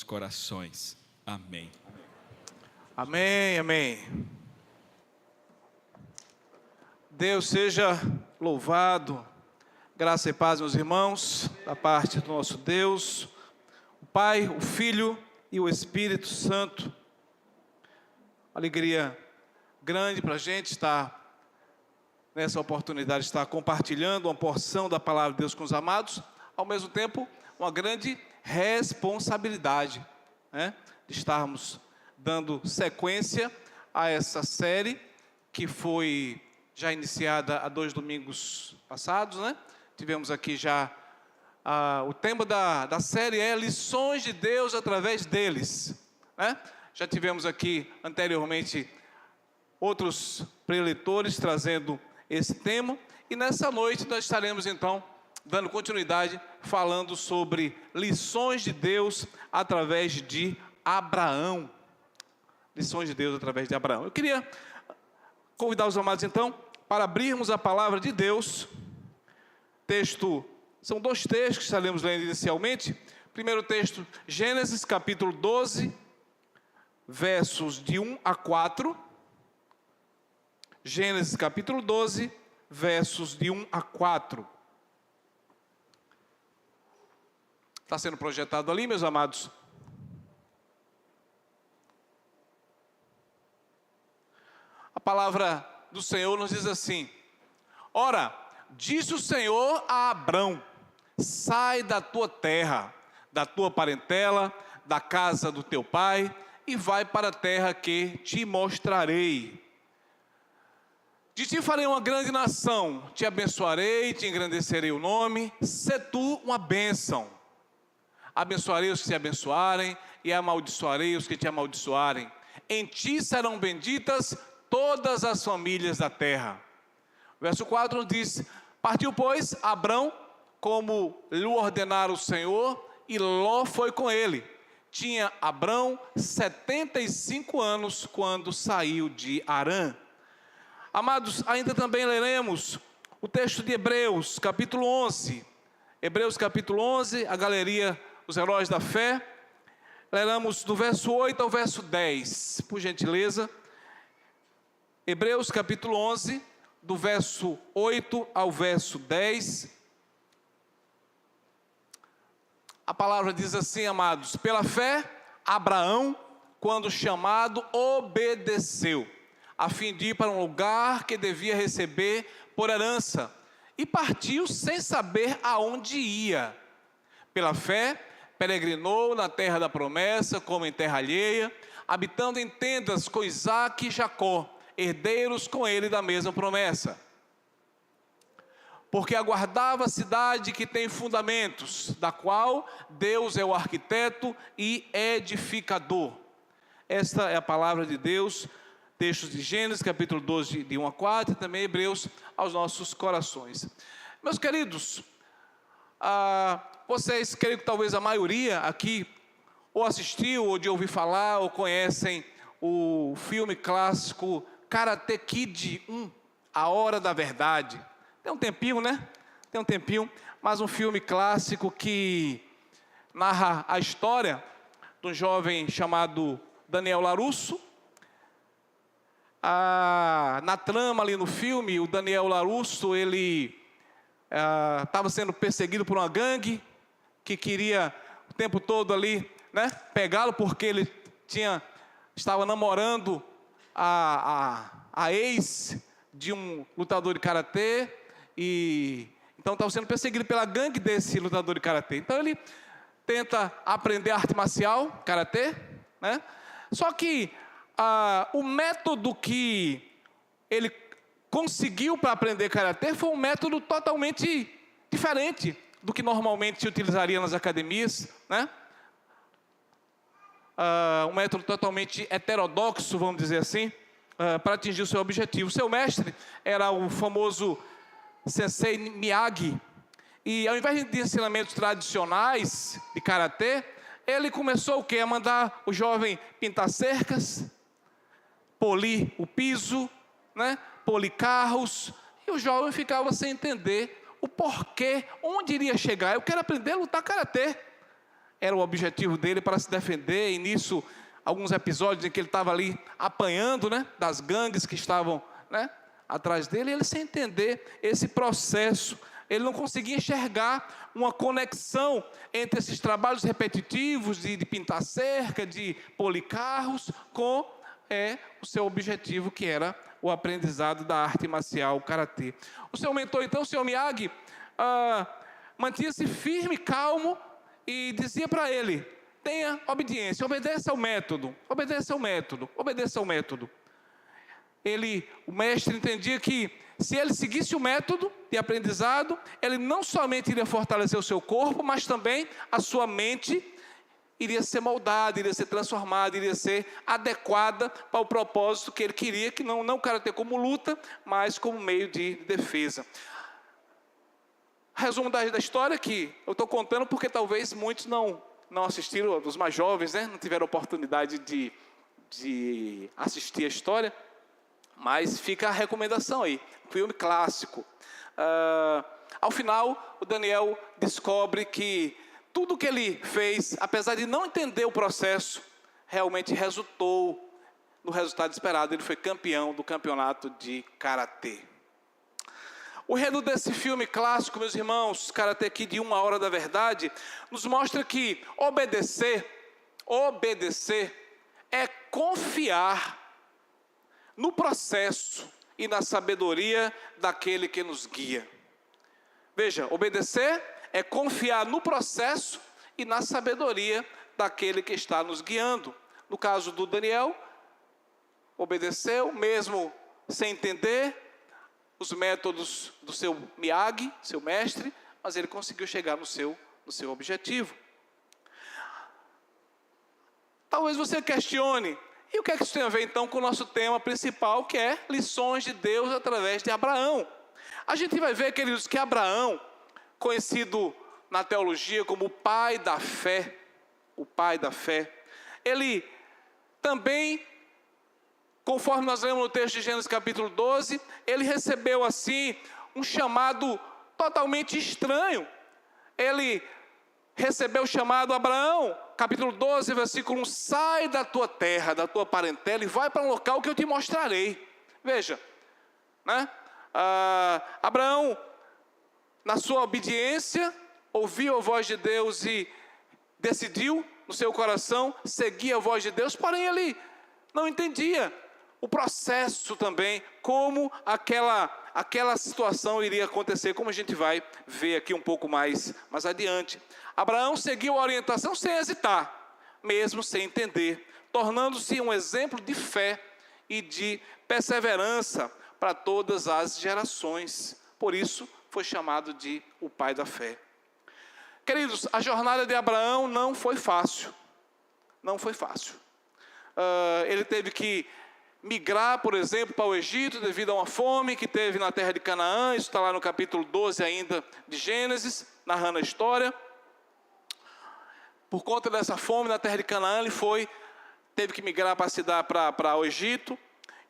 corações. Amém. Amém, amém. Deus seja louvado. Graça e paz, meus irmãos, da parte do nosso Deus, o Pai, o Filho e o Espírito Santo. Alegria grande para a gente estar nessa oportunidade, estar compartilhando uma porção da palavra de Deus com os amados, ao mesmo tempo, uma grande responsabilidade, né, de estarmos dando sequência a essa série que foi já iniciada há 2 domingos passados, né? Tivemos aqui já o tema da série é Lições de Deus através deles, né? Já tivemos aqui anteriormente outros preletores trazendo esse tema, e nessa noite nós estaremos então dando continuidade, falando sobre lições de Deus através de Abraão. Lições de Deus através de Abraão. Eu queria convidar os amados então para abrirmos a palavra de Deus. São 2 textos que estaremos lendo inicialmente. Primeiro texto, Gênesis capítulo 12, versos de 1 a 4. Gênesis capítulo 12, versos de 1 a 4. Está sendo projetado ali, meus amados? A palavra do Senhor nos diz assim: Ora, disse o Senhor a Abrão: sai da tua terra, da tua parentela, da casa do teu pai, e vai para a terra que te mostrarei. De ti farei uma grande nação, te abençoarei, te engrandecerei o nome, sê tu uma bênção. Abençoarei os que te abençoarem, e amaldiçoarei os que te amaldiçoarem. Em ti serão benditas todas as famílias da terra. Verso 4 diz: partiu, pois, Abrão, como lhe ordenara o Senhor, e Ló foi com ele. Tinha Abrão 75 anos quando saiu de Harã. Amados, ainda também leremos o texto de Hebreus, capítulo 11. Hebreus, capítulo 11, a galeria Os Heróis da Fé. Leramos do verso 8 ao verso 10, por gentileza. Hebreus, capítulo 11, do verso 8 ao verso 10. A palavra diz assim, amados: pela fé, Abraão, quando chamado, obedeceu, a fim de ir para um lugar que devia receber por herança, e partiu sem saber aonde ia. Pela fé, peregrinou na terra da promessa, como em terra alheia, habitando em tendas com Isaque e Jacó, herdeiros com ele da mesma promessa. Porque aguardava a cidade que tem fundamentos, da qual Deus é o arquiteto e edificador. Esta é a palavra de Deus, textos de Gênesis, capítulo 12, de 1 a 4, e também Hebreus, aos nossos corações. Meus queridos, vocês, creio que talvez a maioria aqui, ou assistiu, ou de ouvir falar, ou conhecem o filme clássico Karate Kid 1, A Hora da Verdade. Tem um tempinho, né? Tem um tempinho, mas um filme clássico que narra a história de um jovem chamado Daniel LaRusso. Na trama ali no filme, o Daniel LaRusso, ele estava sendo perseguido por uma gangue que queria o tempo todo ali, né, pegá-lo, porque ele estava namorando a ex de um lutador de karatê, e então estava sendo perseguido pela gangue desse lutador de karatê. Então ele tenta aprender arte marcial, karatê, né? Só que o método que ele conseguiu para aprender karatê foi um método totalmente diferente do que normalmente se utilizaria nas academias, né? Um método totalmente heterodoxo, vamos dizer assim, para atingir o seu objetivo. Seu mestre era o famoso Sensei Miyagi, e ao invés de ensinamentos tradicionais de karatê, ele começou o quê? A mandar o jovem pintar cercas, polir o piso, né? Polir carros, e o jovem ficava sem entender o porquê, onde iria chegar. Eu quero aprender a lutar karatê. era o objetivo dele para se defender, e nisso, alguns episódios em que ele estava ali apanhando, né, das gangues que estavam, né, atrás dele, ele sem entender esse processo, ele não conseguia enxergar uma conexão entre esses trabalhos repetitivos de pintar cerca, de polir carros, com o seu objetivo, que era o aprendizado da arte marcial, o karatê. O seu mentor, então, o senhor Miyagi, mantinha-se firme, calmo, e dizia para ele: tenha obediência, obedeça ao método, obedeça ao método, obedeça ao método. O mestre entendia que se ele seguisse o método de aprendizado, ele não somente iria fortalecer o seu corpo, mas também a sua mente iria ser moldada, iria ser transformada, iria ser adequada para o propósito que ele queria, que não o karatê como luta, mas como meio de defesa. Resumo da história que eu estou contando porque talvez muitos não assistiram, os mais jovens, né, não tiveram oportunidade de assistir a história, mas fica a recomendação aí, filme clássico. Ao final, o Daniel descobre que tudo que ele fez, apesar de não entender o processo, realmente resultou no resultado esperado. Ele foi campeão do campeonato de karatê. O enredo desse filme clássico, meus irmãos, Karate Kid de 1 Hora da Verdade, nos mostra que obedecer é confiar no processo e na sabedoria daquele que nos guia. Veja, obedecer é confiar no processo e na sabedoria daquele que está nos guiando. No caso do Daniel, obedeceu, mesmo sem entender os métodos do seu Miyagi, seu mestre, mas ele conseguiu chegar no seu objetivo. Talvez você questione, e o que é que isso tem a ver então com o nosso tema principal, que é lições de Deus através de Abraão? A gente vai ver, queridos, que Abraão, conhecido na teologia como o pai da fé, ele também, conforme nós lemos no texto de Gênesis capítulo 12, ele recebeu assim um chamado totalmente estranho. Ele recebeu o chamado: Abraão, capítulo 12, versículo 1, sai da tua terra, da tua parentela e vai para um local que eu te mostrarei. Veja, né? Abraão, na sua obediência, ouviu a voz de Deus e decidiu no seu coração seguir a voz de Deus, porém ele não entendia o processo também, como aquela situação iria acontecer, como a gente vai ver aqui um pouco mais adiante. Abraão seguiu a orientação sem hesitar, mesmo sem entender, tornando-se um exemplo de fé e de perseverança para todas as gerações. Por isso foi chamado de o pai da fé. Queridos, a jornada de Abraão não foi fácil. Não foi fácil. Ele teve que migrar, por exemplo, para o Egito devido a uma fome que teve na terra de Canaã. Isso está lá no capítulo 12 ainda de Gênesis, narrando a história. Por conta dessa fome na terra de Canaã, ele teve que migrar para o Egito.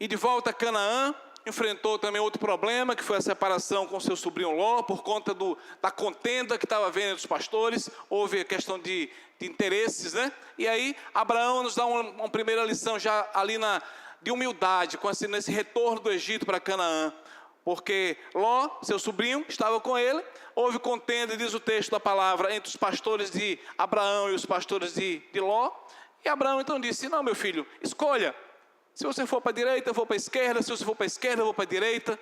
E de volta a Canaã, enfrentou também outro problema, que foi a separação com seu sobrinho Ló, por conta da contenda que estava havendo entre os pastores. Houve a questão de interesses, né? E aí Abraão nos dá uma primeira lição já ali de humildade, nesse retorno do Egito para Canaã, porque Ló, seu sobrinho, estava com ele. Houve contenda, diz o texto da palavra, entre os pastores de Abraão e os pastores de Ló, e Abraão então disse: não, meu filho, escolha, se você for para a direita, eu vou para a esquerda, se você for para a esquerda, eu vou para a direita.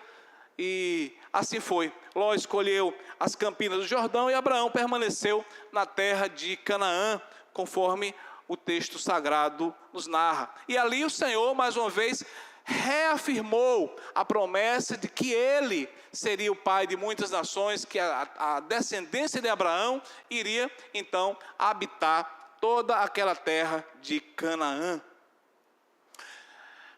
E assim foi. Ló escolheu as campinas do Jordão e Abraão permaneceu na terra de Canaã, conforme o texto sagrado nos narra. E ali o Senhor, mais uma vez, reafirmou a promessa de que ele seria o pai de muitas nações, que a descendência de Abraão iria então habitar toda aquela terra de Canaã.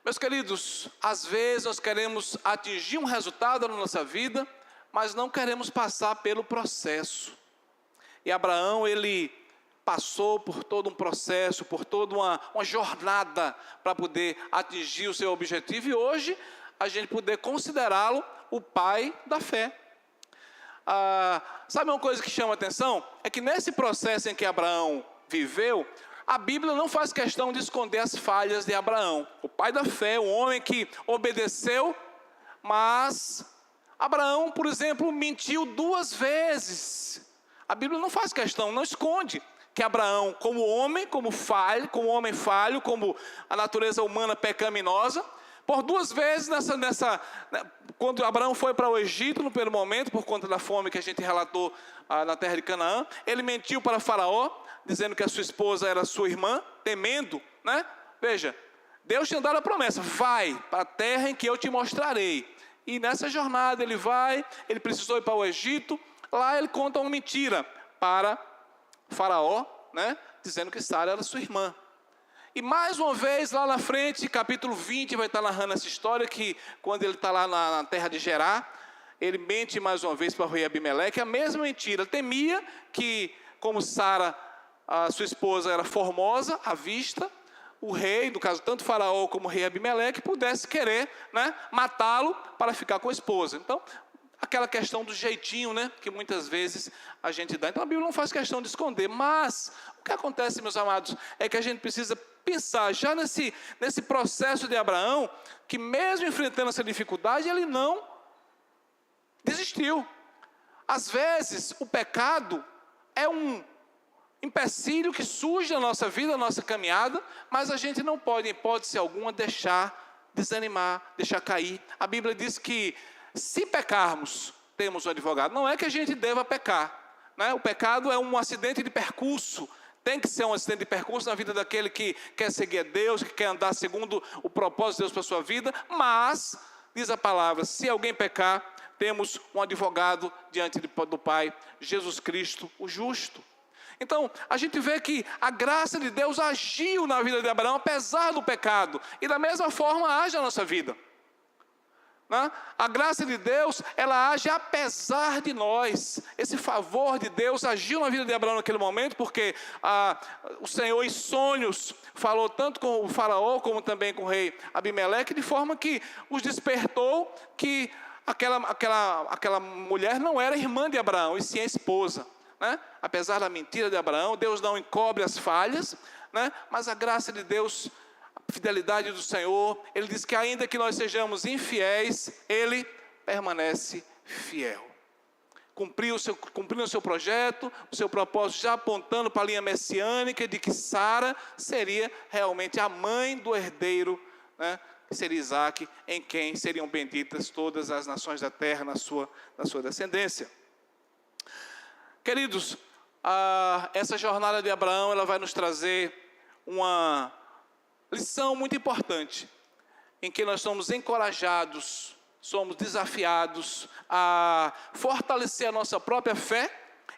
Meus queridos, às vezes nós queremos atingir um resultado na nossa vida, mas não queremos passar pelo processo. E Abraão, ele passou por todo um processo, por toda uma jornada para poder atingir o seu objetivo, e hoje a gente poder considerá-lo o pai da fé. Sabe uma coisa que chama a atenção? É que nesse processo em que Abraão viveu, a Bíblia não faz questão de esconder as falhas de Abraão. O pai da fé, o homem que obedeceu, mas Abraão, por exemplo, mentiu 2 vezes. A Bíblia não faz questão, não esconde que Abraão, como homem falho, como a natureza humana pecaminosa, por 2 vezes quando Abraão foi para o Egito no primeiro momento, por conta da fome que a gente relatou na terra de Canaã, ele mentiu para Faraó, dizendo que a sua esposa era sua irmã, temendo, né? Veja, Deus tinha dado a promessa, vai para a terra em que eu te mostrarei. E nessa jornada ele precisou ir para o Egito, lá ele conta uma mentira para Faraó, né? Dizendo que Sara era sua irmã. E mais uma vez, lá na frente, capítulo 20, vai estar narrando essa história, que quando ele está lá na terra de Gerar, ele mente mais uma vez para o rei Abimeleque, a mesma mentira. Ele temia que, como Sara, a sua esposa, era formosa à vista, o rei, no caso tanto Faraó como o rei Abimeleque, pudesse querer, né, matá-lo para ficar com a esposa. Então, aquela questão do jeitinho, né, que muitas vezes a gente dá. Então a Bíblia não faz questão de esconder, mas o que acontece, meus amados, é que a gente precisa pensar já nesse processo de Abraão, que mesmo enfrentando essa dificuldade, ele não desistiu. Às vezes o pecado é um empecilho que surge na nossa vida, na nossa caminhada, mas a gente não pode, em hipótese alguma, deixar desanimar, deixar cair. A Bíblia diz que se pecarmos, temos um advogado. Não é que a gente deva pecar, né? O pecado é um acidente de percurso. Tem que ser um acidente de percurso na vida daquele que quer seguir a Deus, que quer andar segundo o propósito de Deus para a sua vida. Mas, diz a palavra, se alguém pecar, temos um advogado diante do Pai, Jesus Cristo, o justo. Então, a gente vê que a graça de Deus agiu na vida de Abraão, apesar do pecado. E da mesma forma age na nossa vida. A graça de Deus, ela age apesar de nós. Esse favor de Deus agiu na vida de Abraão naquele momento, porque o Senhor em sonhos falou tanto com o Faraó, como também com o rei Abimeleque, de forma que os despertou que aquela mulher não era irmã de Abraão, e sim a esposa. Né? Apesar da mentira de Abraão, Deus não encobre as falhas, né? Mas a graça de Deus, a fidelidade do Senhor, Ele diz que ainda que nós sejamos infiéis, Ele permanece fiel. Cumprindo o seu projeto, o seu propósito, já apontando para a linha messiânica de que Sara seria realmente a mãe do herdeiro, né? Que seria Isaac, em quem seriam benditas todas as nações da terra na sua descendência. Queridos, essa jornada de Abraão, ela vai nos trazer uma lição muito importante, em que nós somos encorajados, somos desafiados a fortalecer a nossa própria fé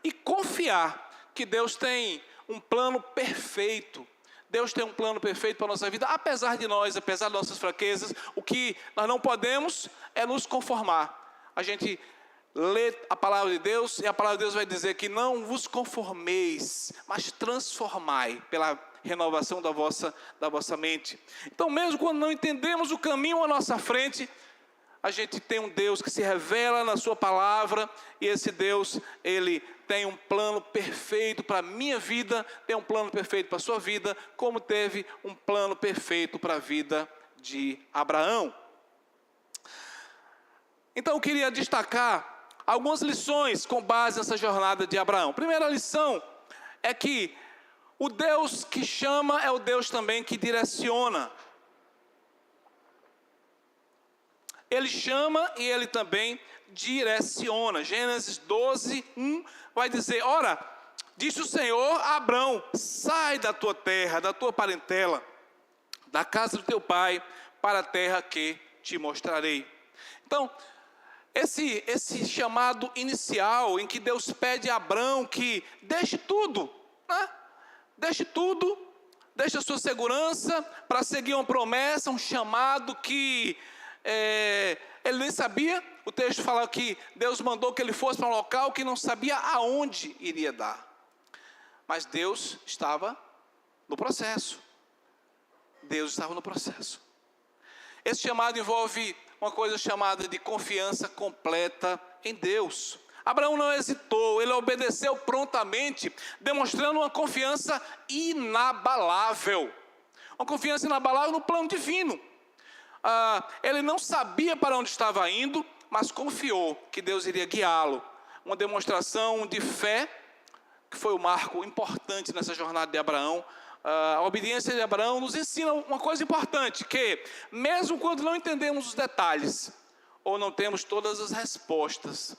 e confiar que Deus tem um plano perfeito. Deus tem um plano perfeito para a nossa vida, apesar de nós, apesar de nossas fraquezas. O que nós não podemos é nos conformar. A gente lê a palavra de Deus, e a palavra de Deus vai dizer que não vos conformeis, mas transformai pela renovação da vossa mente. Então, mesmo quando não entendemos o caminho à nossa frente, a gente tem um Deus que se revela na sua palavra, e esse Deus, Ele tem um plano perfeito para a minha vida, tem um plano perfeito para a sua vida, como teve um plano perfeito para a vida de Abraão. Então, eu queria destacar algumas lições com base nessa jornada de Abraão. Primeira lição é que o Deus que chama é o Deus também que direciona. Ele chama e Ele também direciona. Gênesis 12, 1 vai dizer: ora, disse o Senhor a Abrão, sai da tua terra, da tua parentela, da casa do teu pai, para a terra que te mostrarei. Então, esse chamado inicial, em que Deus pede a Abrão que deixe tudo, né? Deixe tudo, deixe a sua segurança para seguir uma promessa, um chamado que ele nem sabia. O texto fala que Deus mandou que ele fosse para um local que não sabia aonde iria dar. Mas Deus estava no processo. Deus estava no processo. Esse chamado envolve uma coisa chamada de confiança completa em Deus. Abraão não hesitou, ele obedeceu prontamente, demonstrando uma confiança inabalável. Uma confiança inabalável no plano divino. Ele não sabia para onde estava indo, mas confiou que Deus iria guiá-lo. Uma demonstração de fé, que foi o marco importante nessa jornada de Abraão. A obediência de Abraão nos ensina uma coisa importante, que mesmo quando não entendemos os detalhes, ou não temos todas as respostas,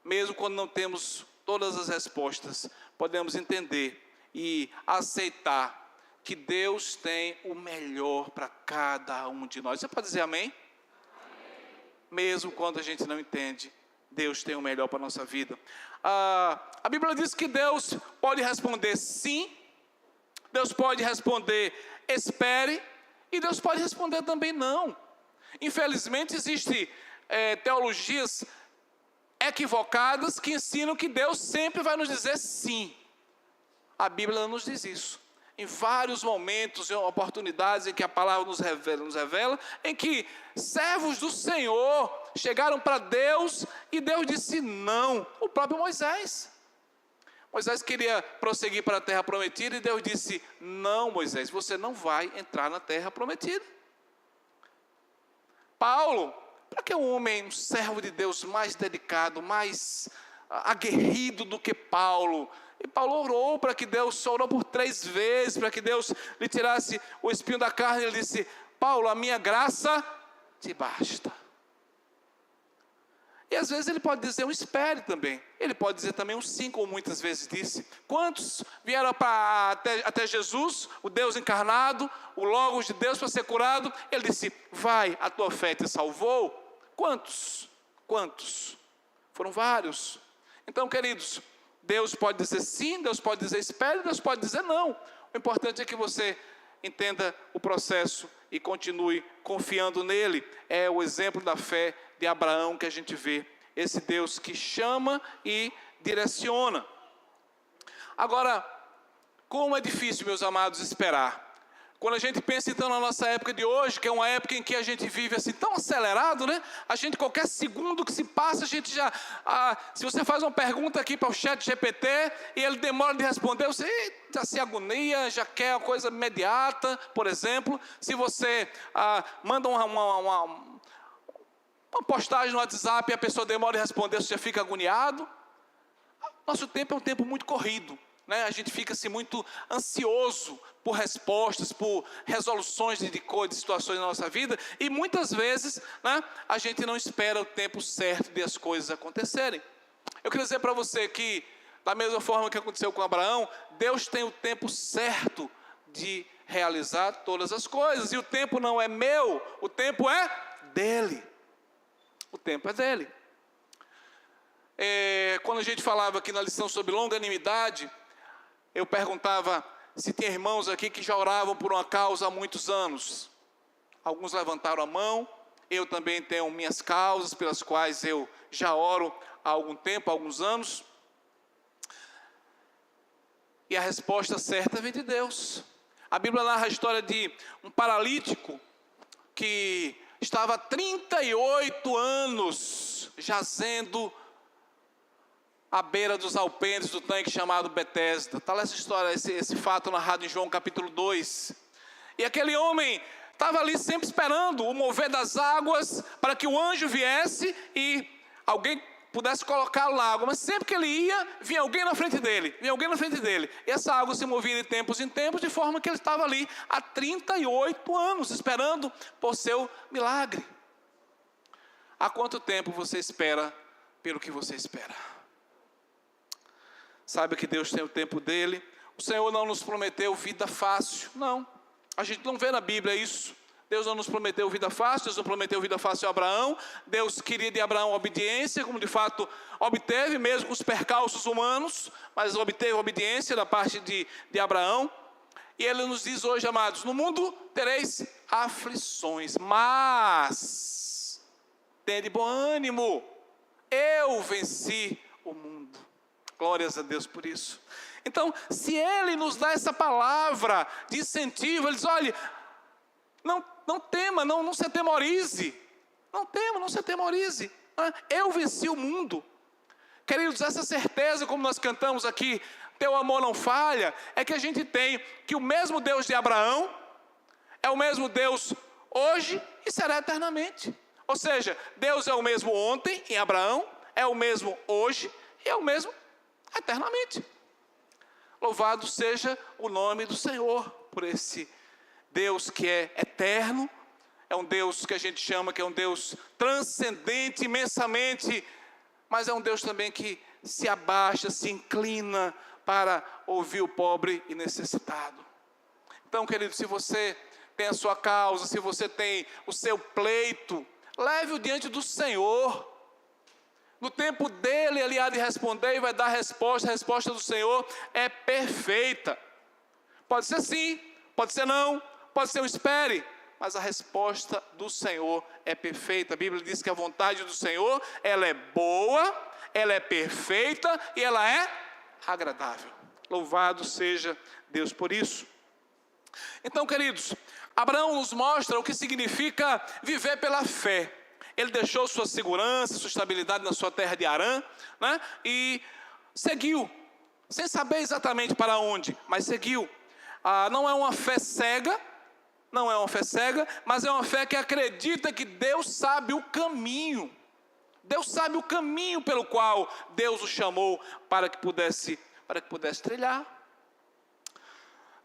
mesmo quando não temos todas as respostas, podemos entender e aceitar que Deus tem o melhor para cada um de nós. Você pode dizer amém? Amém. Mesmo quando a gente não entende, Deus tem o melhor para a nossa vida. A Bíblia diz que Deus pode responder sim, Deus pode responder espere, e Deus pode responder também não. Infelizmente existem teologias equivocadas que ensinam que Deus sempre vai nos dizer sim. A Bíblia não nos diz isso. Em vários momentos e oportunidades em que a palavra nos revela, em que servos do Senhor chegaram para Deus e Deus disse não. O próprio Moisés queria prosseguir para a terra prometida e Deus disse: não, Moisés, você não vai entrar na terra prometida. Paulo, para que um homem, um servo de Deus mais dedicado, mais aguerrido do que Paulo? E Paulo orou para que Deus, orou por 3 vezes, para que Deus lhe tirasse o espinho da carne. Ele disse: Paulo, a minha graça te basta. E às vezes ele pode dizer um espere também. Ele pode dizer também um sim, como muitas vezes disse. Quantos vieram até Jesus, o Deus encarnado, o Logos de Deus, para ser curado? Ele disse: vai, a tua fé te salvou. Quantos? Foram vários. Então, queridos, Deus pode dizer sim, Deus pode dizer espere, Deus pode dizer não. O importante é que você entenda o processo e continue confiando nele. É o exemplo da fé de Abraão que a gente vê. Esse Deus que chama e direciona. Agora, como é difícil, meus amados, esperar. Quando a gente pensa então na nossa época de hoje, que é uma época em que a gente vive assim tão acelerado, né? A gente, qualquer segundo que se passa, a gente já... se você faz uma pergunta aqui para o chat GPT e ele demora de responder, você já se agonia, já quer uma coisa imediata, por exemplo. Se você manda uma postagem no WhatsApp e a pessoa demora de responder, você já fica agoniado. Nosso tempo é um tempo muito corrido. A gente fica assim, muito ansioso por respostas, por resoluções de situações na nossa vida, e muitas vezes a gente não espera o tempo certo de as coisas acontecerem. Eu queria dizer para você que, da mesma forma que aconteceu com Abraão, Deus tem o tempo certo de realizar todas as coisas, e o tempo não é meu, o tempo é dele. O tempo é dele. Quando a gente falava aqui na lição sobre longanimidade, eu perguntava se tem irmãos aqui que já oravam por uma causa há muitos anos. Alguns levantaram a mão. Eu também tenho minhas causas pelas quais eu já oro há algum tempo, há alguns anos. E a resposta certa vem de Deus. A Bíblia narra a história de um paralítico que estava há 38 anos jazendo à beira dos alpendres do tanque chamado Betesda. Está lá essa história, esse fato narrado em João capítulo 2. E aquele homem estava ali sempre esperando o mover das águas para que o anjo viesse e alguém pudesse colocá-lo na água. Mas sempre que ele ia, vinha alguém na frente dele. E essa água se movia de tempos em tempos, de forma que ele estava ali há 38 anos, esperando por seu milagre. Há quanto tempo você espera pelo que você espera? Saiba que Deus tem o tempo dele. O Senhor não nos prometeu vida fácil. Não, a gente não vê na Bíblia isso. Deus não nos prometeu vida fácil. Deus não prometeu vida fácil a Abraão. Deus queria de Abraão obediência, como de fato obteve, mesmo com os percalços humanos, mas obteve obediência da parte de Abraão. E ele nos diz hoje, amados: no mundo tereis aflições, mas tende bom ânimo, eu venci o mundo. Glórias a Deus por isso. Então, se Ele nos dá essa palavra de incentivo, Ele diz: olha, não tema, não se atemorize. Não tema, não se atemorize. Eu venci o mundo. Queridos, essa certeza, como nós cantamos aqui, teu amor não falha, é que a gente tem que o mesmo Deus de Abraão é o mesmo Deus hoje e será eternamente. Ou seja, Deus é o mesmo ontem em Abraão, é o mesmo hoje e é o mesmo eternamente. Louvado seja o nome do Senhor por esse Deus que é eterno, é um Deus que a gente chama que é um Deus transcendente imensamente, mas é um Deus também que se abaixa, se inclina para ouvir o pobre e necessitado. Então, querido, se você tem a sua causa, se você tem o seu pleito, leve-o diante do Senhor. No tempo dele, ele há de responder e vai dar a resposta do Senhor é perfeita. Pode ser sim, pode ser não, pode ser um espere, mas a resposta do Senhor é perfeita. A Bíblia diz que a vontade do Senhor, ela é boa, ela é perfeita e ela é agradável. Louvado seja Deus por isso. Então, queridos, Abraão nos mostra o que significa viver pela fé. Ele deixou sua segurança, sua estabilidade na sua terra de Harã, né? E seguiu, sem saber exatamente para onde, mas seguiu. Não é uma fé cega, mas é uma fé que acredita que Deus sabe o caminho. Deus sabe o caminho pelo qual Deus o chamou para que pudesse trilhar.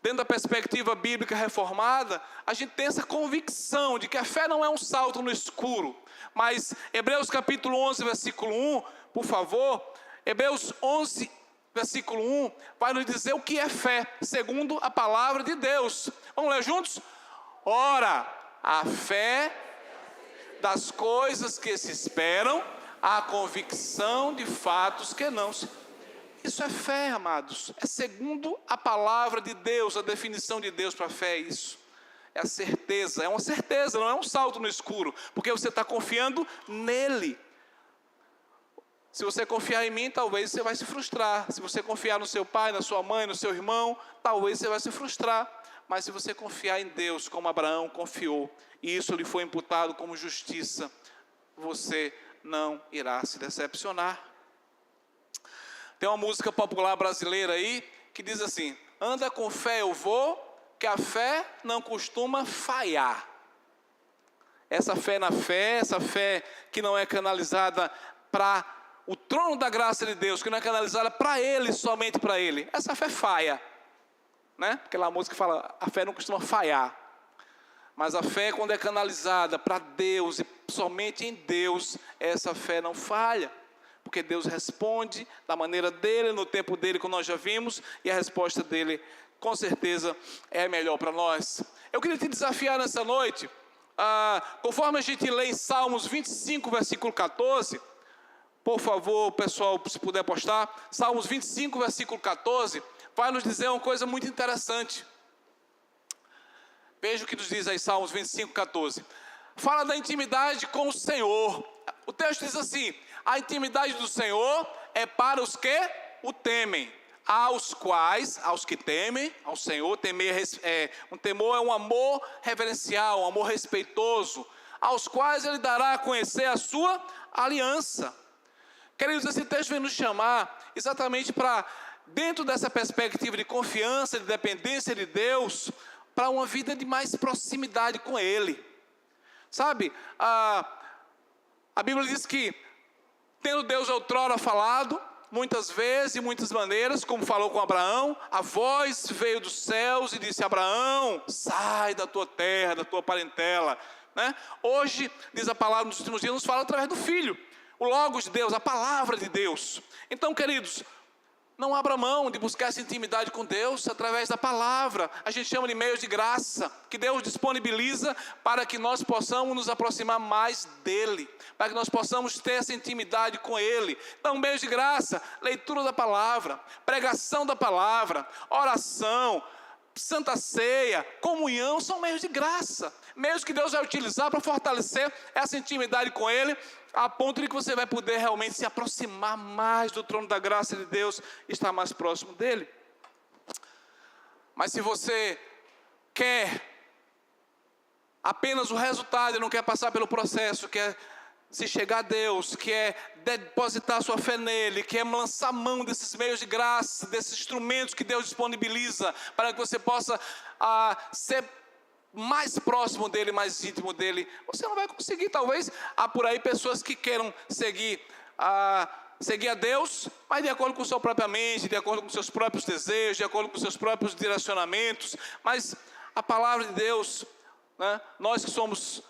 Dentro da perspectiva bíblica reformada, a gente tem essa convicção de que a fé não é um salto no escuro. Mas Hebreus capítulo 11, versículo 1, por favor, Hebreus 11, versículo 1, vai nos dizer o que é fé, segundo a palavra de Deus. Vamos ler juntos? Ora, a fé das coisas que se esperam, a convicção de fatos que não se... Isso é fé, amados. É segundo a palavra de Deus, a definição de Deus para fé é isso. É a certeza, é uma certeza, não é um salto no escuro, porque você está confiando nele. Se você confiar em mim, talvez você vai se frustrar. Se você confiar no seu pai, na sua mãe, no seu irmão, talvez você vai se frustrar. Mas se você confiar em Deus, como Abraão confiou, e isso lhe foi imputado como justiça, você não irá se decepcionar. Tem uma música popular brasileira aí, que diz assim: anda com fé eu vou, que a fé não costuma falhar. Essa fé na fé, essa fé que não é canalizada para o trono da graça de Deus, que não é canalizada para Ele, somente para Ele, essa fé falha, né? Aquela música que fala, a fé não costuma falhar. Mas a fé, quando é canalizada para Deus e somente em Deus, essa fé não falha. Porque Deus responde da maneira dele, no tempo dele, como nós já vimos, e a resposta dele, com certeza, é a melhor para nós. Eu queria te desafiar nessa noite, conforme a gente lê em Salmos 25, versículo 14, por favor, pessoal, se puder postar, Salmos 25, versículo 14, vai nos dizer uma coisa muito interessante. Veja o que nos diz aí, Salmos 25, 14. Fala da intimidade com o Senhor. O texto diz assim: a intimidade do Senhor é para os que o temem, aos que temem ao Senhor. Um temor é um amor reverencial, um amor respeitoso, aos quais Ele dará a conhecer a sua aliança. Queridos, esse texto vem nos chamar exatamente para, dentro dessa perspectiva de confiança, de dependência de Deus, para uma vida de mais proximidade com Ele. Sabe, a Bíblia diz que, tendo Deus outrora falado, muitas vezes e muitas maneiras, como falou com Abraão, a voz veio dos céus e disse: Abraão, sai da tua terra, da tua parentela, né? Hoje, diz a palavra nos últimos dias, nos fala através do Filho, o Logos de Deus, a palavra de Deus. Então, queridos, não abra mão de buscar essa intimidade com Deus através da palavra. A gente chama de meios de graça, que Deus disponibiliza para que nós possamos nos aproximar mais dEle, para que nós possamos ter essa intimidade com Ele. Então, meios de graça, leitura da palavra, pregação da palavra, oração, Santa Ceia, comunhão, são meios de graça, meios que Deus vai utilizar para fortalecer essa intimidade com Ele, a ponto de que você vai poder realmente se aproximar mais do trono da graça de Deus, estar mais próximo dEle. Mas se você quer apenas o resultado e não quer passar pelo processo, quer se chegar a Deus, quer depositar sua fé nele, quer lançar mão desses meios de graça, desses instrumentos que Deus disponibiliza, para que você possa ser mais próximo dele, mais íntimo dele, você não vai conseguir. Talvez há por aí pessoas que queiram seguir a Deus, mas de acordo com sua própria mente, de acordo com seus próprios desejos, de acordo com seus próprios direcionamentos. Mas a palavra de Deus, né, nós que somos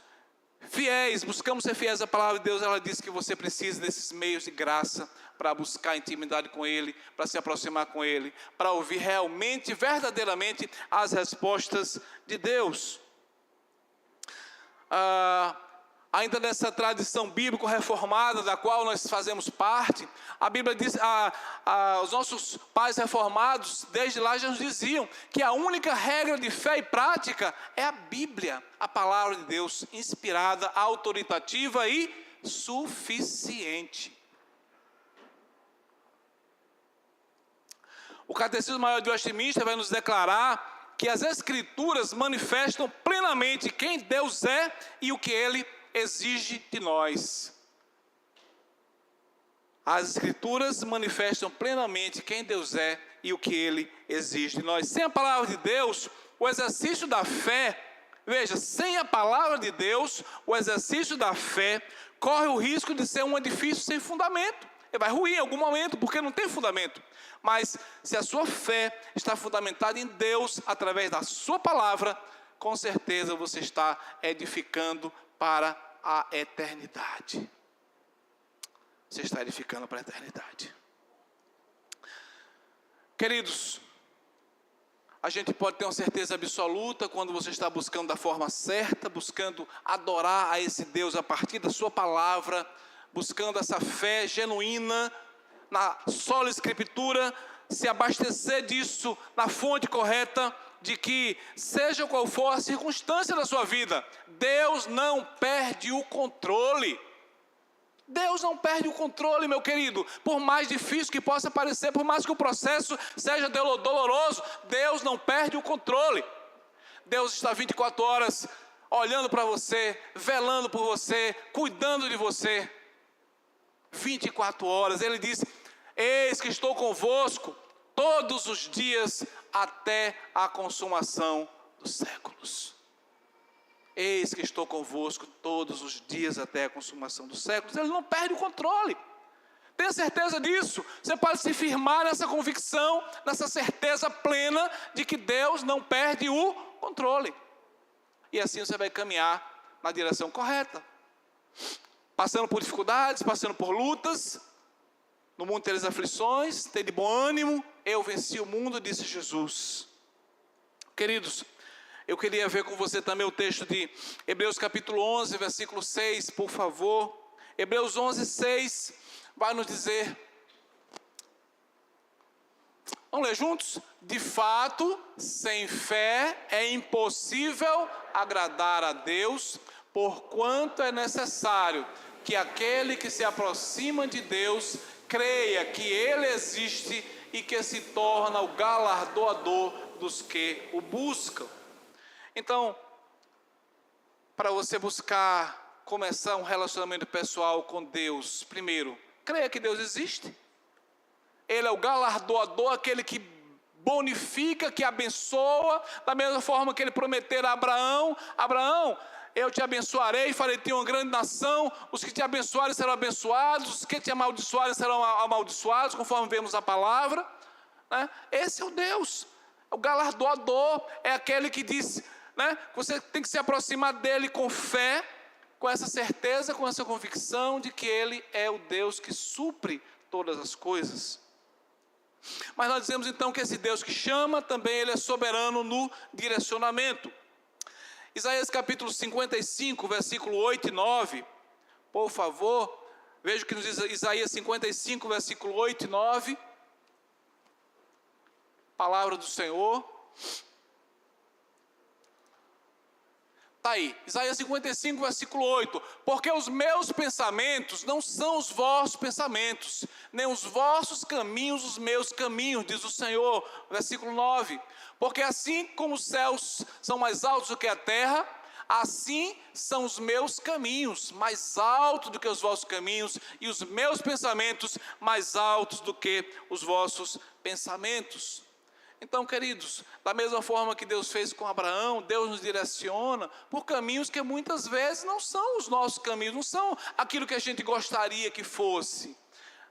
fiéis, buscamos ser fiéis à palavra de Deus, ela diz que você precisa desses meios de graça para buscar intimidade com Ele, para se aproximar com Ele, para ouvir realmente, verdadeiramente as respostas de Deus. Ainda nessa tradição bíblica reformada, da qual nós fazemos parte, a Bíblia diz, os nossos pais reformados, desde lá já nos diziam, que a única regra de fé e prática é a Bíblia, a palavra de Deus, inspirada, autoritativa e suficiente. O Catecismo Maior de Westminster vai nos declarar que as Escrituras manifestam plenamente quem Deus é e o que Ele exige de nós. As Escrituras manifestam plenamente quem Deus é e o que Ele exige de nós. Sem a palavra de Deus, o exercício da fé, veja, sem a palavra de Deus, o exercício da fé corre o risco de ser um edifício sem fundamento. Ele vai ruir em algum momento, porque não tem fundamento. Mas se a sua fé está fundamentada em Deus, através da sua palavra, com certeza você está edificando para a eternidade. Você está edificando para a eternidade. Queridos, a gente pode ter uma certeza absoluta quando você está buscando da forma certa, buscando adorar a esse Deus a partir da sua palavra, buscando essa fé genuína na sola Escritura, se abastecer disso na fonte correta, de que seja qual for a circunstância da sua vida, Deus não perde o controle. Deus não perde o controle, meu querido. Por mais difícil que possa parecer, por mais que o processo seja doloroso, Deus não perde o controle. Deus está 24 horas olhando para você, velando por você, cuidando de você. 24 horas, Ele diz: eis que estou convosco todos os dias até a consumação dos séculos. Eis que estou convosco todos os dias até a consumação dos séculos. Ele não perde o controle. Tenha certeza disso. Você pode se firmar nessa convicção, nessa certeza plena de que Deus não perde o controle. E assim você vai caminhar na direção correta. Passando por dificuldades, passando por lutas. No mundo tereis aflições, tem de bom ânimo, eu venci o mundo, disse Jesus. Queridos, eu queria ver com você também o texto de Hebreus capítulo 11, versículo 6, por favor. Hebreus 11, 6, vai nos dizer, vamos ler juntos? De fato, sem fé é impossível agradar a Deus, porquanto é necessário que aquele que se aproxima de Deus creia que Ele existe e que se torna o galardoador dos que o buscam. Então, para você buscar começar um relacionamento pessoal com Deus, primeiro, creia que Deus existe. Ele é o galardoador, aquele que bonifica, que abençoa, da mesma forma que Ele prometeu a Abraão: Abraão, eu te abençoarei e farei de ti uma grande nação, os que te abençoarem serão abençoados, os que te amaldiçoarem serão amaldiçoados, conforme vemos a palavra, né? Esse é o Deus, é o galardoador, é aquele que diz, né, que você tem que se aproximar dele com fé, com essa certeza, com essa convicção de que Ele é o Deus que supre todas as coisas. Mas nós dizemos então que esse Deus que chama, também Ele é soberano no direcionamento. Isaías capítulo 55, versículo 8 e 9, por favor, veja o que nos diz Isaías 55, versículo 8 e 9, palavra do Senhor. Está aí, Isaías 55, versículo 8, porque os meus pensamentos não são os vossos pensamentos, nem os vossos caminhos os meus caminhos, diz o Senhor. Versículo 9, porque assim como os céus são mais altos do que a terra, assim são os meus caminhos, mais altos do que os vossos caminhos, e os meus pensamentos mais altos do que os vossos pensamentos. Então, queridos, da mesma forma que Deus fez com Abraão, Deus nos direciona por caminhos que muitas vezes não são os nossos caminhos, não são aquilo que a gente gostaria que fosse.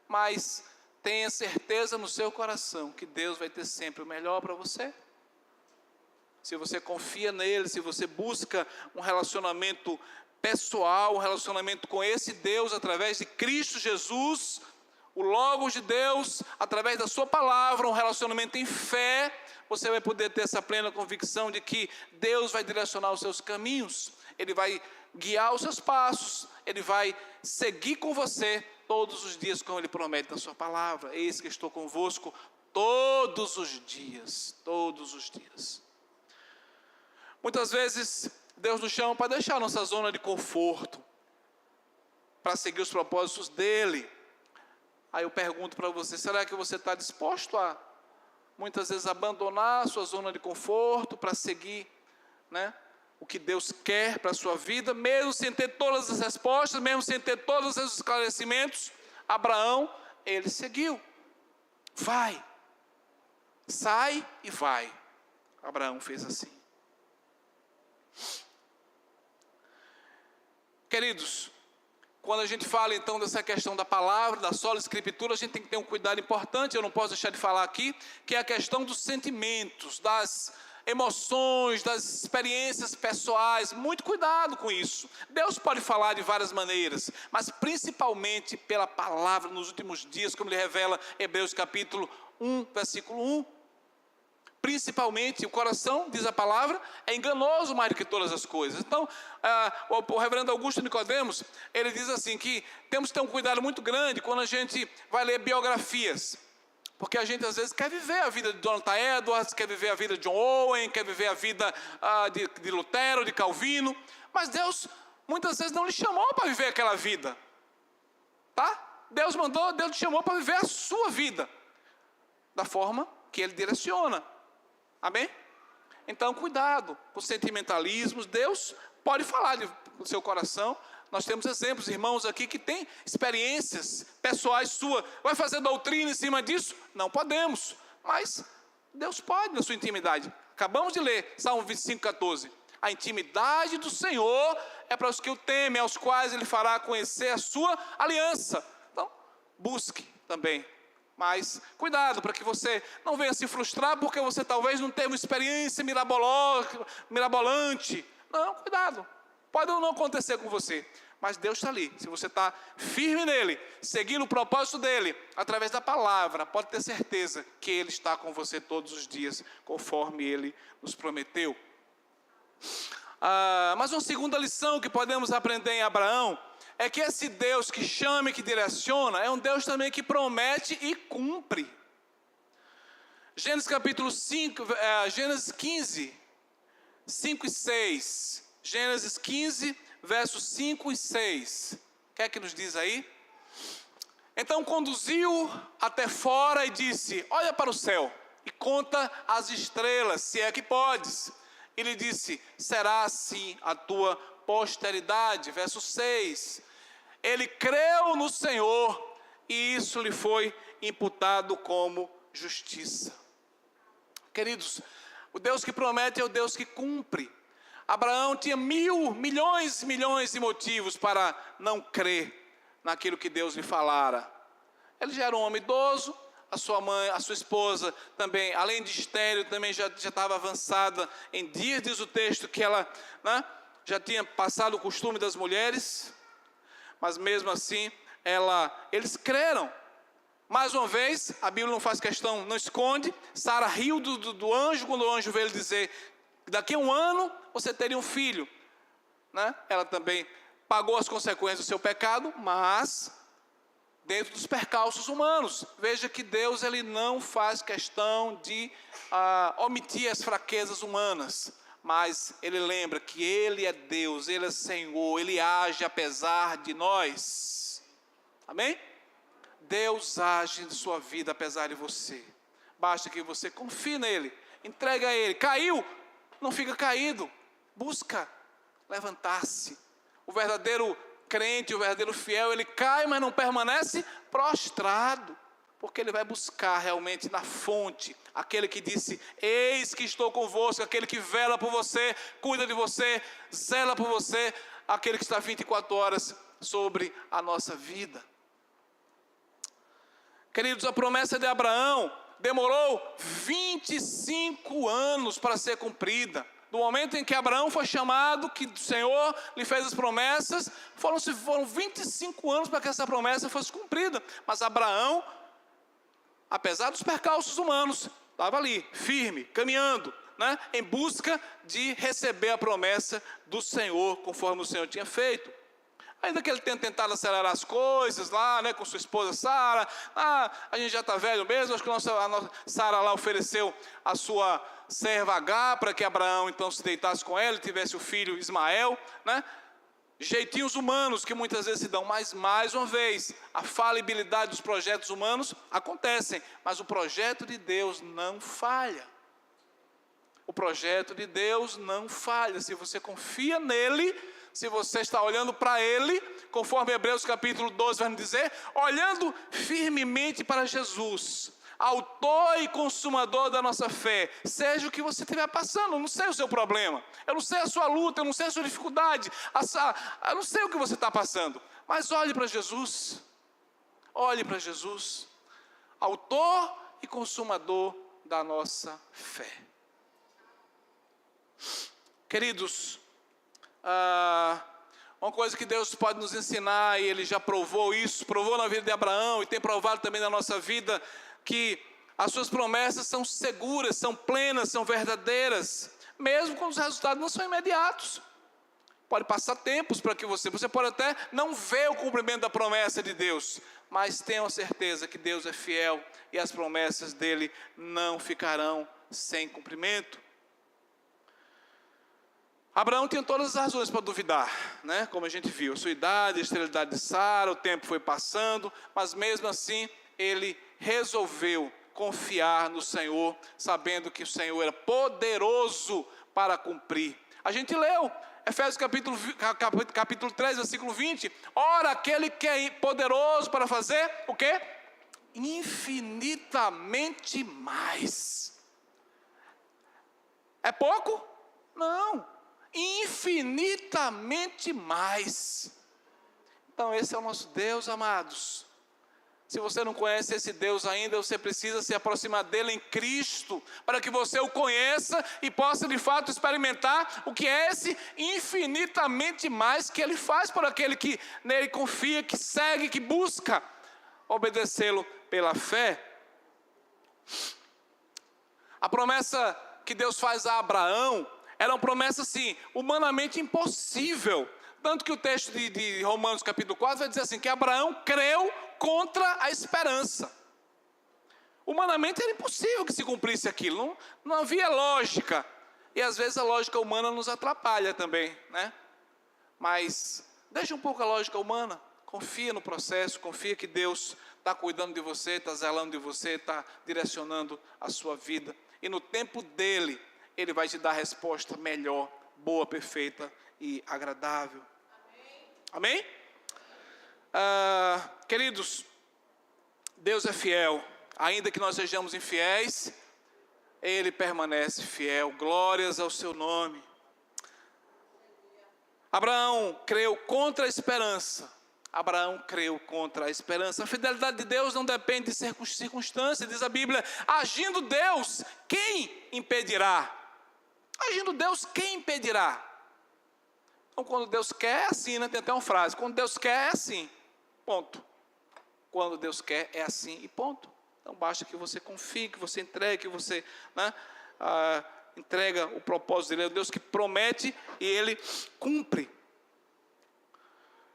Mas tenha certeza no seu coração que Deus vai ter sempre o melhor para você. Se você confia nele, se você busca um relacionamento pessoal, um relacionamento com esse Deus através de Cristo Jesus, o Logos de Deus, através da sua palavra, um relacionamento em fé, você vai poder ter essa plena convicção de que Deus vai direcionar os seus caminhos, Ele vai guiar os seus passos, Ele vai seguir com você todos os dias, como Ele promete na sua palavra. Eis que estou convosco todos os dias, todos os dias. Muitas vezes, Deus nos chama para deixar nossa zona de conforto, para seguir os propósitos dEle. Aí eu pergunto para você, será que você está disposto a, muitas vezes, abandonar a sua zona de conforto para seguir, o que Deus quer para a sua vida, mesmo sem ter todas as respostas, mesmo sem ter todos os esclarecimentos? Abraão, ele seguiu. Vai, sai e vai. Abraão fez assim. Queridos, quando a gente fala então dessa questão da palavra, da sola escritura, a gente tem que ter um cuidado importante, eu não posso deixar de falar aqui, que é a questão dos sentimentos, das emoções, das experiências pessoais. Muito cuidado com isso. Deus pode falar de várias maneiras, mas principalmente pela palavra nos últimos dias, como Ele revela Hebreus capítulo 1, versículo 1. Principalmente, o coração, diz a palavra, é enganoso mais do que todas as coisas. Então, o reverendo Augusto Nicodemos, ele diz assim, que temos que ter um cuidado muito grande quando a gente vai ler biografias. Porque a gente às vezes quer viver a vida de Jonathan Edwards, quer viver a vida de John Owen, quer viver a vida de Lutero, de Calvino. Mas Deus, muitas vezes, não lhe chamou para viver aquela vida. Tá? Deus lhe chamou para viver a sua vida, da forma que Ele direciona. Amém? Então, cuidado com os sentimentalismos. Deus pode falar do seu coração. Nós temos exemplos, irmãos aqui, que têm experiências pessoais suas. Vai fazer doutrina em cima disso? Não podemos. Mas Deus pode na sua intimidade. Acabamos de ler Salmo 25, 14. A intimidade do Senhor é para os que o temem, aos quais Ele fará conhecer a sua aliança. Então, busque também. Mas cuidado para que você não venha se frustrar porque você talvez não tenha uma experiência mirabolante. Não, cuidado. Pode não acontecer com você, mas Deus está ali. Se você está firme nele, seguindo o propósito dele, através da palavra, pode ter certeza que Ele está com você todos os dias, conforme Ele nos prometeu. Mas uma segunda lição que podemos aprender em Abraão é que esse Deus que chama e que direciona é um Deus também que promete e cumpre. Gênesis capítulo 5, Gênesis 15, 5 e 6. Gênesis 15, versos 5 e 6. O que é que nos diz aí? Então conduziu até fora e disse, olha para o céu e conta as estrelas, se é que podes. E lhe disse, será assim a tua posteridade. Verso 6. Ele creu no Senhor e isso lhe foi imputado como justiça. Queridos, o Deus que promete é o Deus que cumpre. Abraão tinha milhões de motivos para não crer naquilo que Deus lhe falara. Ele já era um homem idoso, a sua esposa também, além de estéril, também já estava avançada em dias, diz o texto, que ela já tinha passado o costume das mulheres, mas mesmo assim, eles creram. Mais uma vez, a Bíblia não faz questão, não esconde, Sara riu do anjo, quando o anjo veio lhe dizer, daqui a um ano você teria um filho. Ela também pagou as consequências do seu pecado, mas dentro dos percalços humanos. Veja que Deus ele não faz questão de omitir as fraquezas humanas, mas Ele lembra que Ele é Deus, Ele é Senhor, Ele age apesar de nós. Amém? Deus age em sua vida apesar de você. Basta que você confie nele, entregue a Ele. Caiu? Não fica caído. Busca levantar-se. O verdadeiro crente, o verdadeiro fiel, ele cai, mas não permanece prostrado, porque ele vai buscar realmente na fonte, aquele que disse: eis que estou convosco, aquele que vela por você, cuida de você, zela por você, aquele que está 24 horas sobre a nossa vida. Queridos, a promessa de Abraão demorou 25 anos para ser cumprida. Do momento em que Abraão foi chamado, que o Senhor lhe fez as promessas, foram 25 anos para que essa promessa fosse cumprida. Mas Abraão, apesar dos percalços humanos, estava ali, firme, caminhando, né, em busca de receber a promessa do Senhor, conforme o Senhor tinha feito. Ainda que ele tenha tentado acelerar as coisas lá, né, com sua esposa Sara. A gente já está velho mesmo, acho que a nossa Sara lá ofereceu a sua serva H para que Abraão então se deitasse com ela e tivesse o filho Ismael, né? Jeitinhos humanos que muitas vezes se dão, mas mais uma vez, a falibilidade dos projetos humanos acontecem, mas o projeto de Deus não falha. O projeto de Deus não falha. Se você confia nele, se você está olhando para ele, conforme Hebreus capítulo 12 vai nos dizer, olhando firmemente para Jesus, autor e consumador da nossa fé, seja o que você estiver passando, eu não sei o seu problema, eu não sei a sua luta, eu não sei a sua dificuldade, eu não sei o que você está passando, mas olhe para Jesus, autor e consumador da nossa fé. Queridos, uma coisa que Deus pode nos ensinar, e Ele já provou isso, provou na vida de Abraão, e tem provado também na nossa vida, que as suas promessas são seguras, são plenas, são verdadeiras, mesmo quando os resultados não são imediatos. Pode passar tempos para que você pode até não ver o cumprimento da promessa de Deus, mas tenha certeza que Deus é fiel, e as promessas dEle não ficarão sem cumprimento. Abraão tinha todas as razões para duvidar, né? Como a gente viu, a sua idade, a esterilidade de Sara, o tempo foi passando, mas mesmo assim ele resolveu confiar no Senhor, sabendo que o Senhor era poderoso para cumprir. A gente leu Efésios capítulo 3, versículo 20, ora aquele que é poderoso para fazer o quê? Infinitamente mais. É pouco? Não. Infinitamente mais. Então esse é o nosso Deus, amados. Se você não conhece esse Deus ainda, você precisa se aproximar dele em Cristo, para que você o conheça e possa de fato experimentar o que é esse infinitamente mais que ele faz por aquele que nele confia, que segue, que busca obedecê-lo pela fé. A promessa que Deus faz a Abraão era uma promessa assim, humanamente impossível. Tanto que o texto de Romanos capítulo 4 vai dizer assim, que Abraão creu contra a esperança. Humanamente era impossível que se cumprisse aquilo, não havia lógica. E às vezes a lógica humana nos atrapalha também, né? Mas deixa um pouco a lógica humana, confia no processo, confia que Deus está cuidando de você, está zelando de você, está direcionando a sua vida. E no tempo dele, Ele vai te dar a resposta melhor, boa, perfeita e agradável. Amém? Queridos, Deus é fiel. Ainda que nós sejamos infiéis, Ele permanece fiel. Glórias ao seu nome. Abraão creu contra a esperança. Abraão creu contra a esperança. A fidelidade de Deus não depende de circunstâncias, diz a Bíblia. Agindo Deus, quem impedirá? Agindo Deus, quem impedirá? Então, quando Deus quer, é assim, né? Tem até uma frase, quando Deus quer, é assim, ponto. Quando Deus quer, é assim e ponto. Então, basta que você confie, que você entregue, que você, né, entrega o propósito dele. É o Deus que promete e Ele cumpre.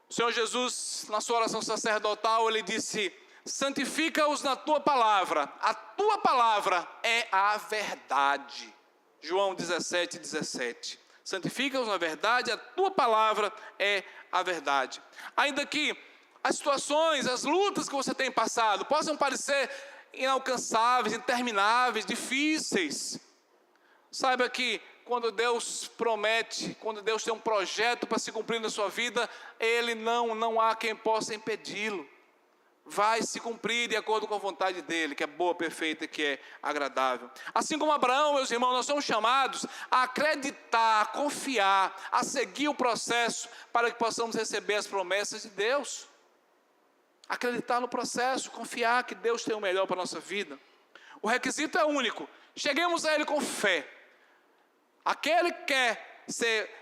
O Senhor Jesus, na sua oração sacerdotal, Ele disse, santifica-os na Tua palavra. A Tua palavra é a verdade. João 17, 17. Santifica-os na verdade, a Tua palavra é a verdade. Ainda que as situações, as lutas que você tem passado possam parecer inalcançáveis, intermináveis, difíceis, saiba que quando Deus promete, quando Deus tem um projeto para se cumprir na sua vida, não há quem possa impedi-lo. Vai se cumprir de acordo com a vontade dele, que é boa, perfeita e que é agradável. Assim como Abraão, meus irmãos, nós somos chamados a acreditar, a confiar, a seguir o processo para que possamos receber as promessas de Deus. Acreditar no processo, confiar que Deus tem o melhor para a nossa vida. O requisito é único: cheguemos a Ele com fé. Aquele que quer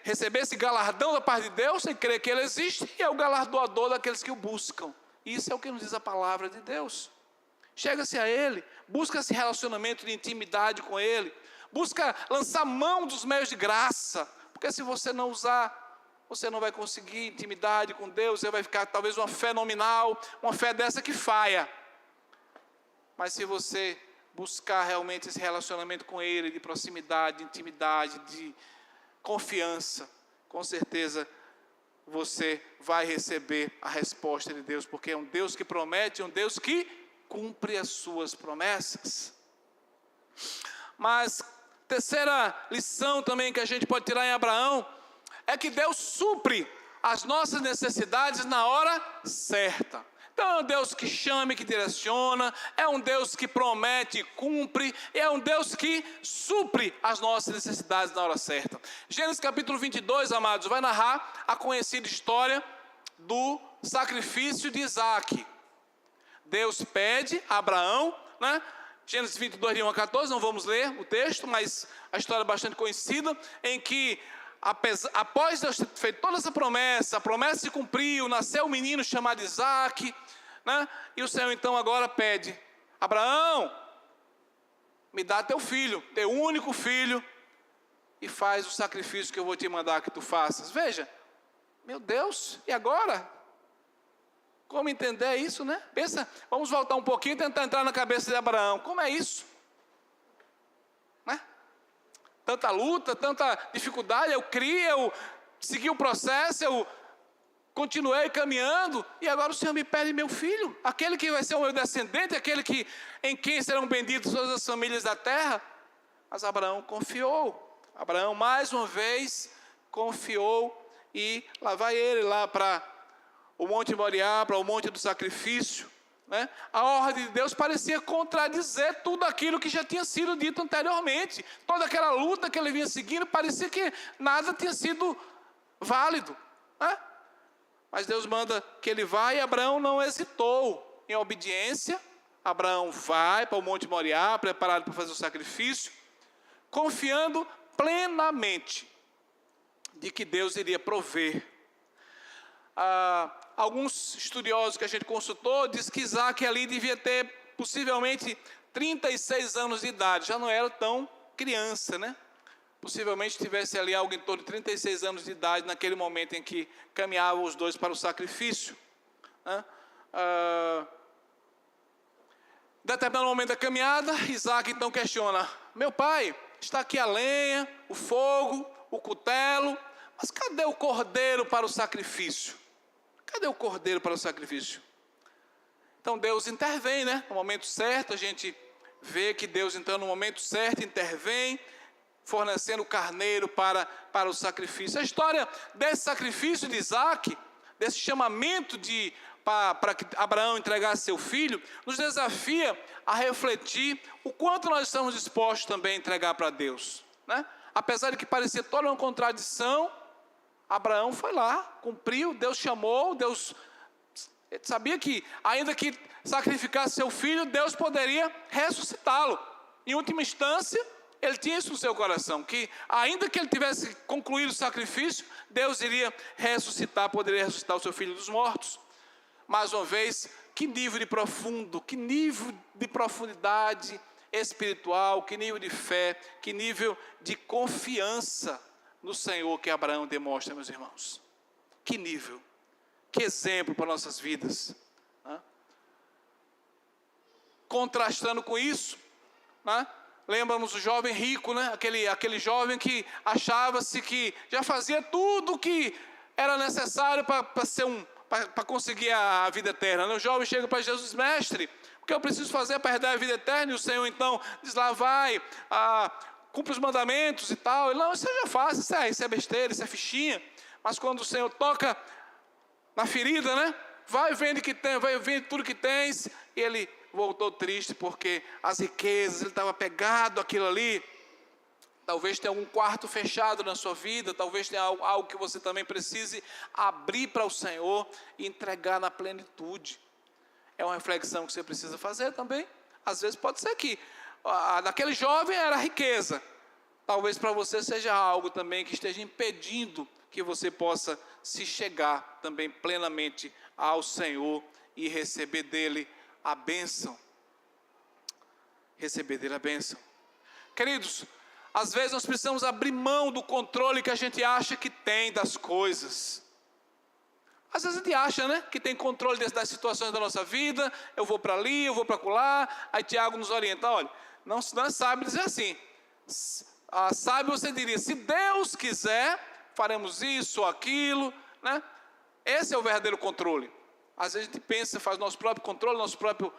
receber esse galardão da parte de Deus, tem que crer que Ele existe e é o galardoador daqueles que o buscam. Isso é o que nos diz a palavra de Deus. Chega-se a Ele, busca esse relacionamento de intimidade com Ele, busca lançar mão dos meios de graça, porque se você não usar, você não vai conseguir intimidade com Deus, você vai ficar talvez uma fé nominal, uma fé dessa que falha. Mas se você buscar realmente esse relacionamento com Ele, de proximidade, de intimidade, de confiança, com certeza você vai receber a resposta de Deus, porque é um Deus que promete, é um Deus que cumpre as suas promessas. Mas terceira lição também que a gente pode tirar em Abraão é que Deus supre as nossas necessidades na hora certa. Então é um Deus que chama e que direciona, é um Deus que promete e cumpre, é um Deus que supre as nossas necessidades na hora certa. Gênesis capítulo 22, amados, vai narrar a conhecida história do sacrifício de Isaac. Deus pede a Abraão, né? Gênesis 22, de 1 a 14, não vamos ler o texto, mas a história é bastante conhecida, em que após Deus ter feito toda essa promessa, a promessa se cumpriu, nasceu um menino chamado Isaac, né? E o Senhor então agora pede: Abraão, me dá teu filho, teu único filho, e faz o sacrifício que eu vou te mandar que tu faças. Veja, meu Deus, e agora? Como entender isso, né? Pensa, vamos voltar um pouquinho e tentar entrar na cabeça de Abraão. Como é isso? Né? Tanta luta, tanta dificuldade, eu criei, eu segui o processo, eu continuei caminhando, e agora o Senhor me pede meu filho, aquele que vai ser o meu descendente, aquele em quem serão benditas todas as famílias da terra. Mas Abraão confiou. Abraão mais uma vez confiou, e lá vai ele lá para o Monte Moriá, para o Monte do Sacrifício, né? A ordem de Deus parecia contradizer tudo aquilo que já tinha sido dito anteriormente. Toda aquela luta que ele vinha seguindo, parecia que nada tinha sido válido, né? Mas Deus manda que ele vá, e Abraão não hesitou. Em obediência, Abraão vai para o Monte Moriá, preparado para fazer o sacrifício, confiando plenamente de que Deus iria prover. Alguns estudiosos que a gente consultou diz que Isaac ali devia ter possivelmente 36 anos de idade, já não era tão criança, né? Possivelmente tivesse ali algo em torno de 36 anos de idade naquele momento em que caminhavam os dois para o sacrifício, né? Determinado momento da caminhada, Isaac então questiona: meu pai, está aqui a lenha, o fogo, o cutelo, mas cadê o cordeiro para o sacrifício? Cadê o cordeiro para o sacrifício? Então Deus intervém, né? No momento certo, a gente vê que Deus então no momento certo intervém, fornecendo o carneiro para o sacrifício. A história desse sacrifício de Isaac, desse chamamento para que Abraão entregasse seu filho, nos desafia a refletir o quanto nós estamos dispostos também a entregar para Deus, né? Apesar de que parecia toda uma contradição, Abraão foi lá, cumpriu, Deus chamou, Deus sabia que, ainda que sacrificasse seu filho, Deus poderia ressuscitá-lo. Em última instância, ele tinha isso no seu coração, que ainda que ele tivesse concluído o sacrifício, Deus iria ressuscitar, poderia ressuscitar o seu filho dos mortos. Mais uma vez, que nível de profundidade espiritual, que nível de fé, que nível de confiança no Senhor que Abraão demonstra, meus irmãos. Que nível, que exemplo para nossas vidas, né? Contrastando com isso, né? Lembra-nos o jovem rico, né? Aquele jovem que achava-se que já fazia tudo o que era necessário para conseguir a vida eterna, né? O jovem chega para Jesus: mestre, o que eu preciso fazer para herdar a vida eterna? E o Senhor então diz: lá vai, cumpre os mandamentos e tal. Ele, não, isso eu já faço, isso é besteira, isso é fichinha. Mas quando o Senhor toca na ferida, né? Vai vendo que tem, vai vendo tudo que tens. E ele voltou triste porque as riquezas, ele estava pegado àquilo ali. Talvez tenha algum quarto fechado na sua vida, talvez tenha algo que você também precise abrir para o Senhor e entregar na plenitude. É uma reflexão que você precisa fazer também. Às vezes pode ser que naquele jovem era riqueza. Talvez para você seja algo também que esteja impedindo que você possa se chegar também plenamente ao Senhor e receber dele a bênção. Receber dele a bênção. Queridos, às vezes nós precisamos abrir mão do controle que a gente acha que tem das coisas. Às vezes a gente acha, né, que tem controle das situações da nossa vida. Eu vou para ali, eu vou para acolá. Aí Tiago nos orienta, olha, não é sábio dizer assim. Sábio você diria, se Deus quiser, faremos isso ou aquilo, né? Esse é o verdadeiro controle. Às vezes a gente pensa, faz nosso próprio controle, nosso próprio,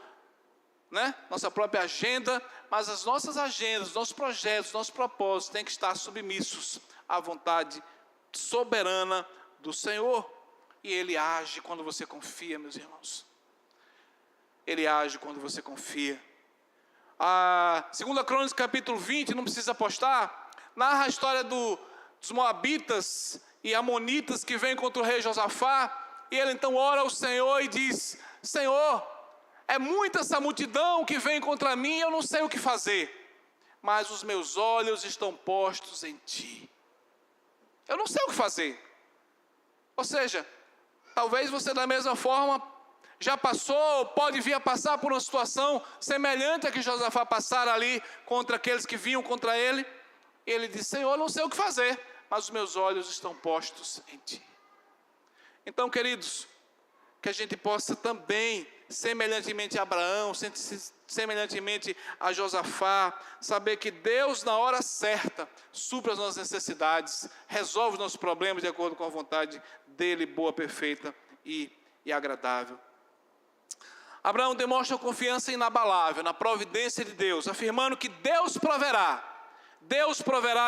né, nossa própria agenda, mas as nossas agendas, os nossos projetos, os nossos propósitos têm que estar submissos à vontade soberana do Senhor. E Ele age quando você confia, meus irmãos. Ele age quando você confia. A 2 Crônicas capítulo 20, não precisa apostar, narra a história dos Moabitas e Amonitas que vêm contra o rei Josafá. E ele então ora ao Senhor e diz, Senhor, é muita essa multidão que vem contra mim, eu não sei o que fazer, mas os meus olhos estão postos em Ti. Eu não sei o que fazer. Ou seja, talvez você da mesma forma já passou, pode vir a passar por uma situação semelhante a que Josafá passara ali contra aqueles que vinham contra ele. Ele diz, Senhor, eu não sei o que fazer, mas os meus olhos estão postos em Ti. Então, queridos, que a gente possa também, semelhantemente a Abraão, semelhantemente a Josafá, saber que Deus na hora certa supre as nossas necessidades, resolve os nossos problemas de acordo com a vontade dEle, boa, perfeita e agradável. Abraão demonstra confiança inabalável na providência de Deus, afirmando que Deus proverá,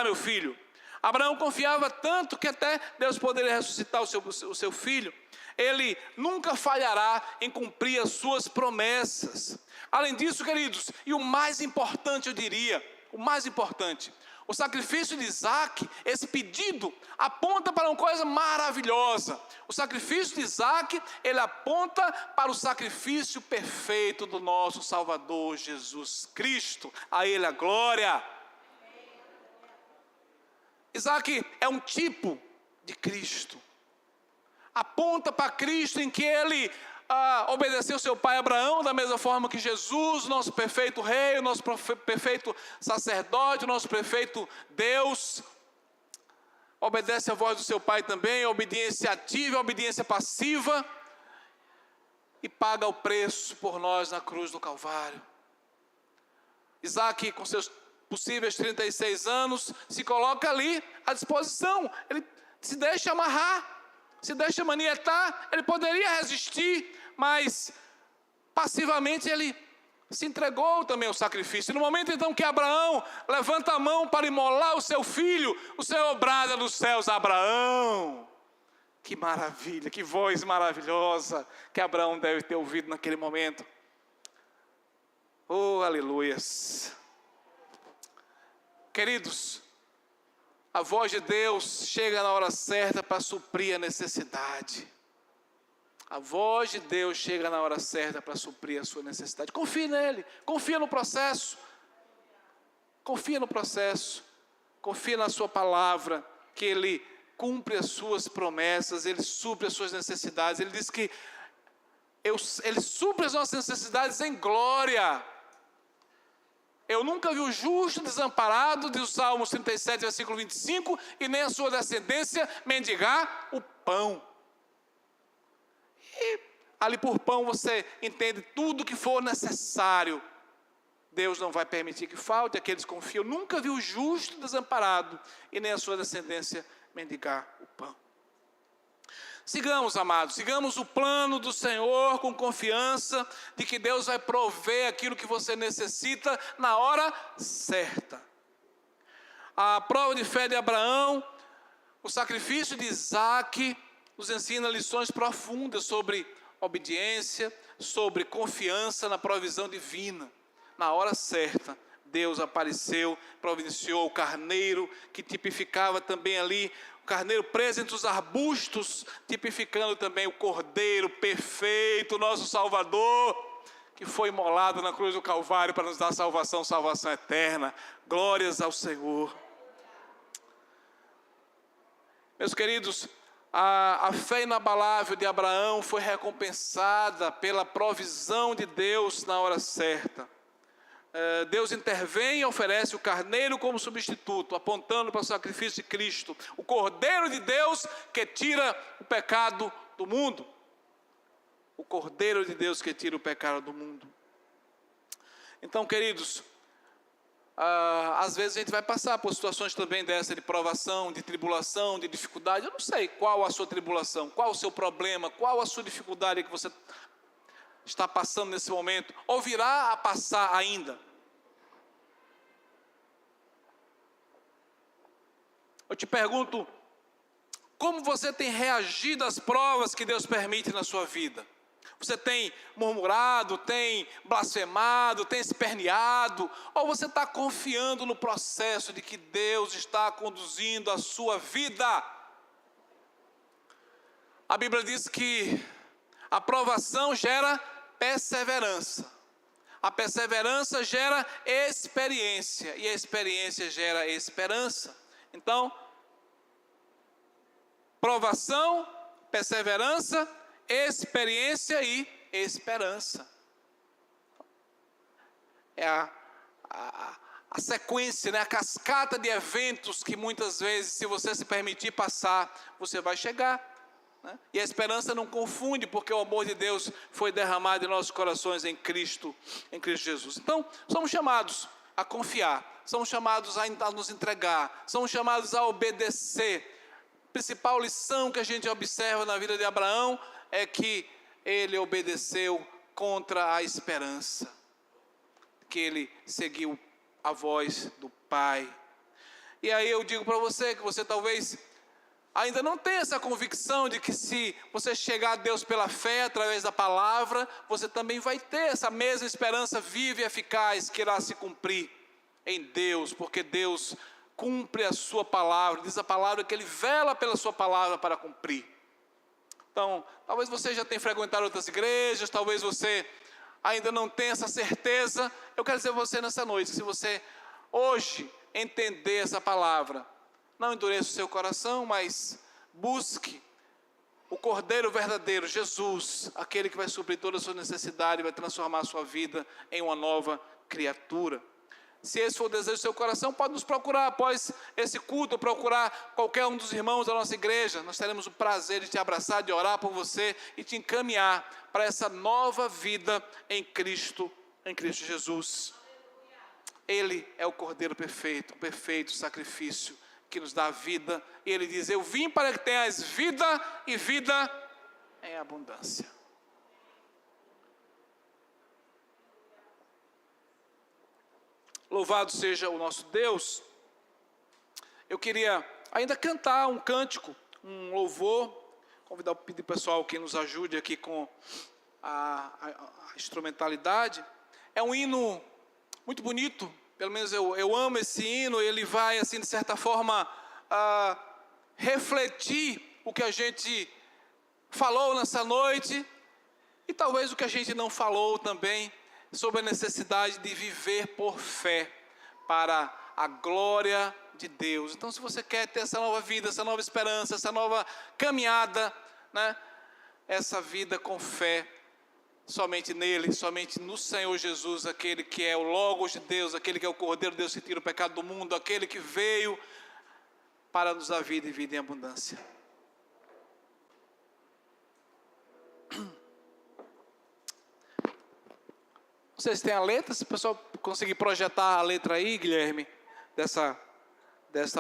meu filho. Abraão confiava tanto que até Deus poderia ressuscitar o seu filho. Ele nunca falhará em cumprir as suas promessas. Além disso, queridos, e o mais importante, eu diria, o sacrifício de Isaac, esse pedido, aponta para uma coisa maravilhosa. O sacrifício de Isaac, ele aponta para o sacrifício perfeito do nosso Salvador Jesus Cristo. A Ele a glória. Isaac é um tipo de Cristo. Aponta para Cristo em que ele obedeceu seu pai Abraão, da mesma forma que Jesus, nosso perfeito rei, o nosso perfeito sacerdote, o nosso perfeito Deus, obedece a voz do seu pai também, a obediência ativa, a obediência passiva, e paga o preço por nós na cruz do Calvário. Isaac, com seus possíveis 36 anos, se coloca ali à disposição, ele se deixa amarrar, se deixa manietar. Ele poderia resistir, mas passivamente ele se entregou também ao sacrifício. No momento então que Abraão levanta a mão para imolar o seu filho, o Senhor brada dos céus, Abraão. Que maravilha, que voz maravilhosa que Abraão deve ter ouvido naquele momento. Oh, aleluias. Queridos, a voz de Deus chega na hora certa para suprir a necessidade. A voz de Deus chega na hora certa para suprir a sua necessidade. Confie nele, confia no processo. Confia no processo. Confia na sua palavra, que Ele cumpre as suas promessas, Ele supre as suas necessidades. Ele diz que Ele supre as nossas necessidades em glória. Eu nunca vi o justo desamparado, diz o Salmos 37, versículo 25, e nem a sua descendência mendigar o pão. E ali por pão você entende tudo que for necessário. Deus não vai permitir que falte, aqueles confiam. Eu nunca vi o justo desamparado, e nem a sua descendência mendigar o pão. Sigamos, amados, sigamos o plano do Senhor com confiança de que Deus vai prover aquilo que você necessita na hora certa. A prova de fé de Abraão, o sacrifício de Isaque, nos ensina lições profundas sobre obediência, sobre confiança na provisão divina. Na hora certa, Deus apareceu, providenciou o carneiro, que tipificava também ali, o carneiro preso entre os arbustos, tipificando também o cordeiro perfeito, nosso Salvador, que foi imolado na cruz do Calvário para nos dar salvação, salvação eterna. Glórias ao Senhor. Meus queridos, a fé inabalável de Abraão foi recompensada pela provisão de Deus na hora certa. Deus intervém e oferece o carneiro como substituto, apontando para o sacrifício de Cristo, o Cordeiro de Deus que tira o pecado do mundo. O Cordeiro de Deus que tira o pecado do mundo. Então, queridos, às vezes a gente vai passar por situações também dessa, de provação, de tribulação, de dificuldade. Eu não sei qual a sua tribulação, qual o seu problema, qual a sua dificuldade que você está passando nesse momento, ou virá a passar ainda. Eu te pergunto, como você tem reagido às provas que Deus permite na sua vida? Você tem murmurado, tem blasfemado, tem esperneado, ou você está confiando no processo de que Deus está conduzindo a sua vida? A Bíblia diz que a provação gera perseverança. A perseverança gera experiência. E a experiência gera esperança. Então, provação, perseverança, experiência e esperança. É a sequência, né? A cascata de eventos que muitas vezes, se você se permitir passar, você vai chegar. E a esperança não confunde, porque o amor de Deus foi derramado em nossos corações em Cristo Jesus. Então, somos chamados a confiar, somos chamados a nos entregar, somos chamados a obedecer. A principal lição que a gente observa na vida de Abraão é que ele obedeceu contra a esperança, que ele seguiu a voz do Pai. E aí eu digo para você que você talvez ainda não tem essa convicção de que se você chegar a Deus pela fé, através da palavra, você também vai ter essa mesma esperança viva e eficaz que irá se cumprir em Deus, porque Deus cumpre a sua palavra, diz a palavra que Ele vela pela sua palavra para cumprir. Então, talvez você já tenha frequentado outras igrejas, talvez você ainda não tenha essa certeza. Eu quero dizer a você nessa noite, se você hoje entender essa palavra, não endureça o seu coração, mas busque o Cordeiro verdadeiro, Jesus, aquele que vai suprir toda a sua necessidade e vai transformar a sua vida em uma nova criatura. Se esse for o desejo do seu coração, pode nos procurar após esse culto, procurar qualquer um dos irmãos da nossa igreja. Nós teremos o prazer de te abraçar, de orar por você e te encaminhar para essa nova vida em Cristo Jesus. Ele é o Cordeiro perfeito, o perfeito sacrifício que nos dá vida, e Ele diz, eu vim para que tenhas vida e vida em abundância. Louvado seja o nosso Deus. Eu queria ainda cantar um cântico, um louvor, pedir o pessoal que nos ajude aqui com a instrumentalidade. É um hino muito bonito, pelo menos eu amo esse hino. Ele vai, assim, de certa forma, refletir o que a gente falou nessa noite, e talvez o que a gente não falou também, sobre a necessidade de viver por fé, para a glória de Deus. Então, se você quer ter essa nova vida, essa nova esperança, essa nova caminhada, né? Essa vida com fé, somente nele, somente no Senhor Jesus, aquele que é o Logos de Deus, aquele que é o Cordeiro de Deus que tira o pecado do mundo, aquele que veio para nos dar vida e vida em abundância. Vocês têm a letra? Se o pessoal conseguir projetar a letra aí, Guilherme, dessa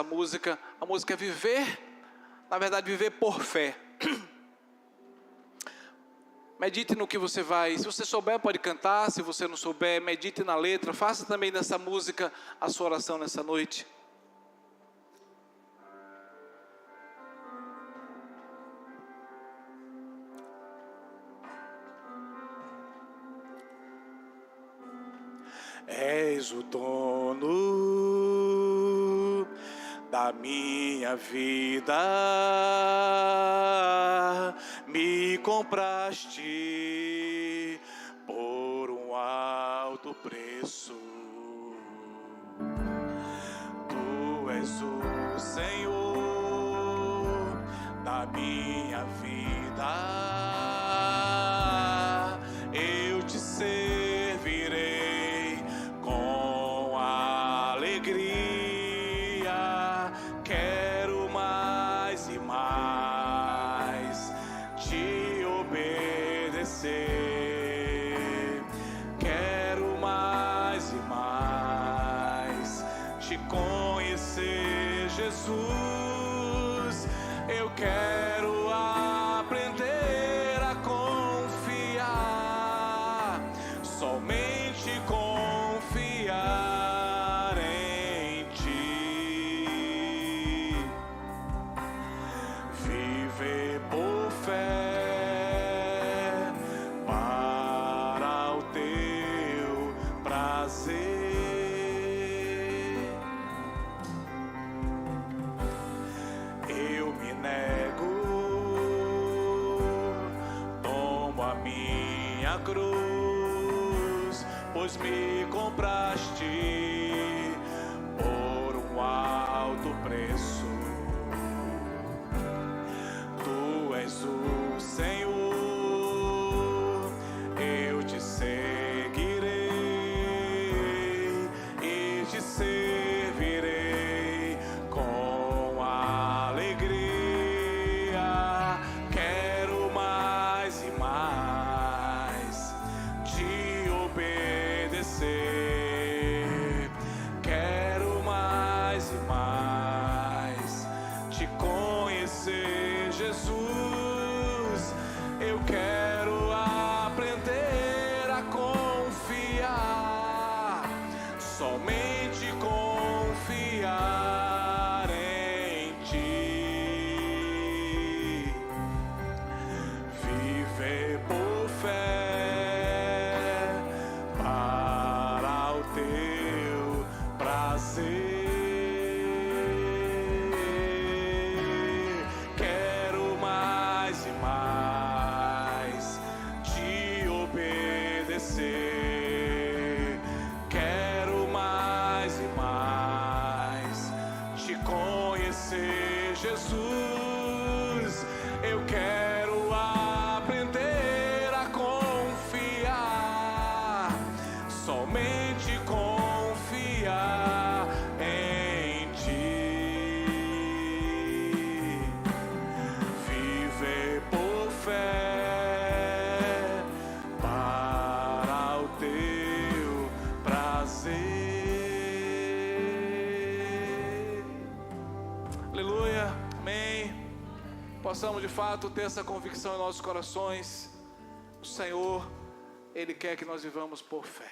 música. A música é viver, na verdade, viver por fé. Medite no que você vai, se você souber pode cantar, se você não souber, medite na letra, faça também dessa música a sua oração nessa noite. És o dono da minha vida, me compraste por um alto preço. Tu és o Senhor da minha vida. Eu te servirei com alegria. Quero mais e mais te obedecer. Quero mais e mais te conhecer, Jesus. Eu quero aprender a confiar, somente confiar em ti. Viver por fé para o teu prazer. Eu me nego, tomo a minha cruz, pois me compraste por um alto preço. Tu és o Senhor, eu te seguirei e te servirei com alegria. Quero mais e mais te obedecer. Quero mais e mais te conhecer, Jesus. Eu quero aprender a confiar, somente confiar em ti. Viver por fé para o teu prazer. Quero mais e mais te obedecer. Quero mais e mais te conhecer, Jesus. Eu quero aprender a confiar, somente confiar em ti. Viver por fé para o teu prazer. Aleluia, amém. Possamos de fato ter essa convicção em nossos corações. O Senhor, Ele quer que nós vivamos por fé.